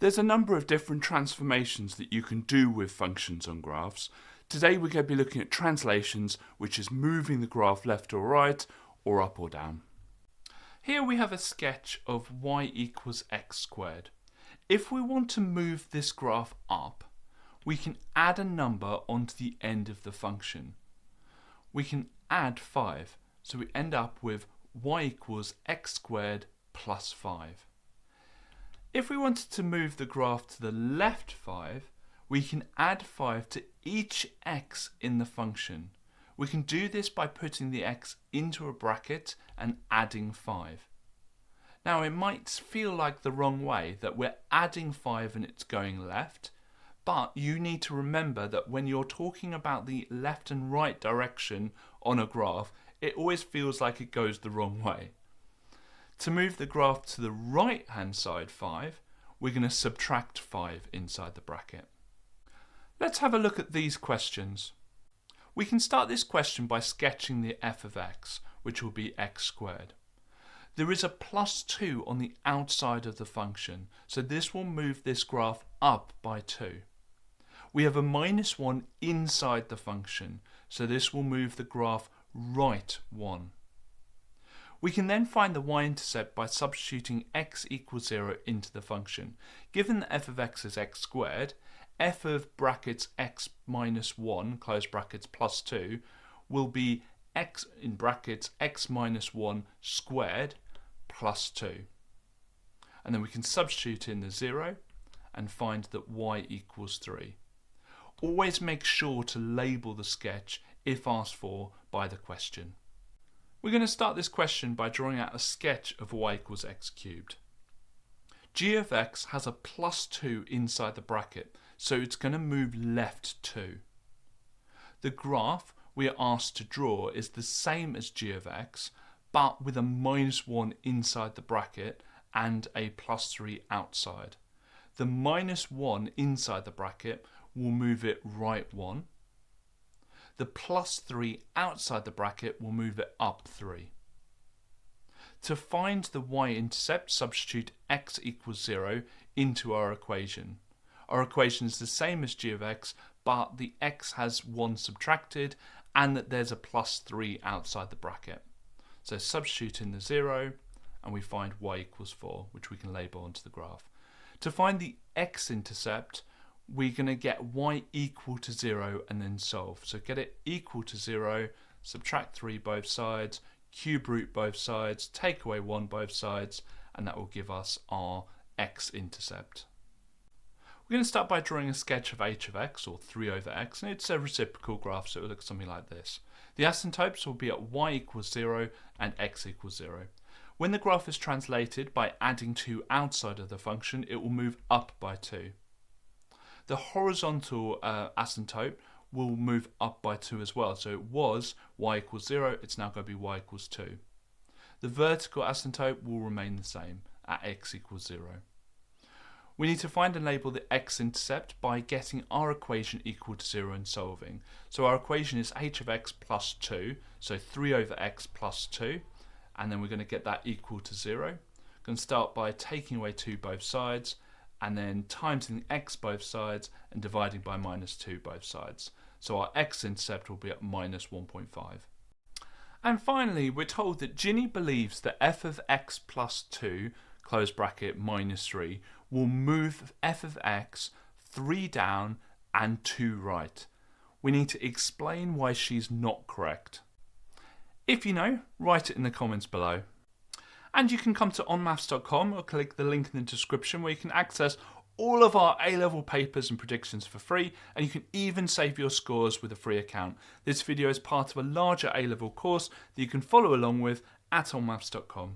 There's a number of different transformations that you can do with functions on graphs. Today we're going to be looking at translations, which is moving the graph left or right, or up or down. Here we have a sketch of y equals x squared. If we want to move this graph up, we can add a number onto the end of the function. We can add 5, so we end up with y equals x squared plus 5. If we wanted to move the graph to the left 5, we can add 5 to each x in the function. We can do this by putting the x into a bracket and adding 5. Now it might feel like the wrong way, that we're adding 5 and it's going left, but you need to remember that when you're talking about the left and right direction on a graph, it always feels like it goes the wrong way. To move the graph to the right hand side 5, we're going to subtract 5 inside the bracket. Let's have a look at these questions. We can start this question by sketching the f of x, which will be x squared. There is a plus 2 on the outside of the function, so this will move this graph up by 2. We have a minus 1 inside the function, so this will move the graph right 1. We can then find the y-intercept by substituting x equals 0 into the function. Given that f of x is x squared, f of brackets x minus 1, close brackets, plus 2, will be x in brackets x minus 1 squared plus 2. And then we can substitute in the 0 and find that y equals 3. Always make sure to label the sketch if asked for by the question. We're going to start this question by drawing out a sketch of y equals x cubed. G of x has a plus 2 inside the bracket, so it's going to move left 2. The graph we are asked to draw is the same as g of x, but with a minus 1 inside the bracket and a plus 3 outside. The minus 1 inside the bracket will move it right 1. The plus 3 outside the bracket will move it up 3. To find the y-intercept, substitute x equals 0 into our equation. Our equation is the same as g of x, but the x has 1 subtracted and that there's a plus 3 outside the bracket. So substitute in the 0 and we find y equals 4, which we can label onto the graph. To find the x-intercept, we're going to get y equal to 0 and then solve. So get it equal to 0, subtract 3 both sides, cube root both sides, take away 1 both sides, and that will give us our x-intercept. We're going to start by drawing a sketch of h of x, or 3 over x, and it's a reciprocal graph, so it will look something like this. The asymptotes will be at y equals 0 and x equals 0. When the graph is translated by adding 2 outside of the function, it will move up by 2. The horizontal asymptote will move up by 2 as well. So it was y equals 0, it's now going to be y equals 2. The vertical asymptote will remain the same at x equals 0. We need to find and label the x-intercept by getting our equation equal to 0 and solving. So our equation is h of x plus 2, so 3 over x plus 2, and then we're going to get that equal to 0. We're going to start by taking away 2 both sides, and then timesing x both sides and dividing by minus 2 both sides. So our x-intercept will be at minus 1.5. And finally, we're told that Ginny believes that f of x plus 2, close bracket, minus 3, will move f of x 3 down and 2 right. We need to explain why she's not correct. If you know, write it in the comments below. And you can come to onmaths.com or click the link in the description where you can access all of our A-level papers and predictions for free, and you can even save your scores with a free account. This video is part of a larger A-level course that you can follow along with at onmaths.com.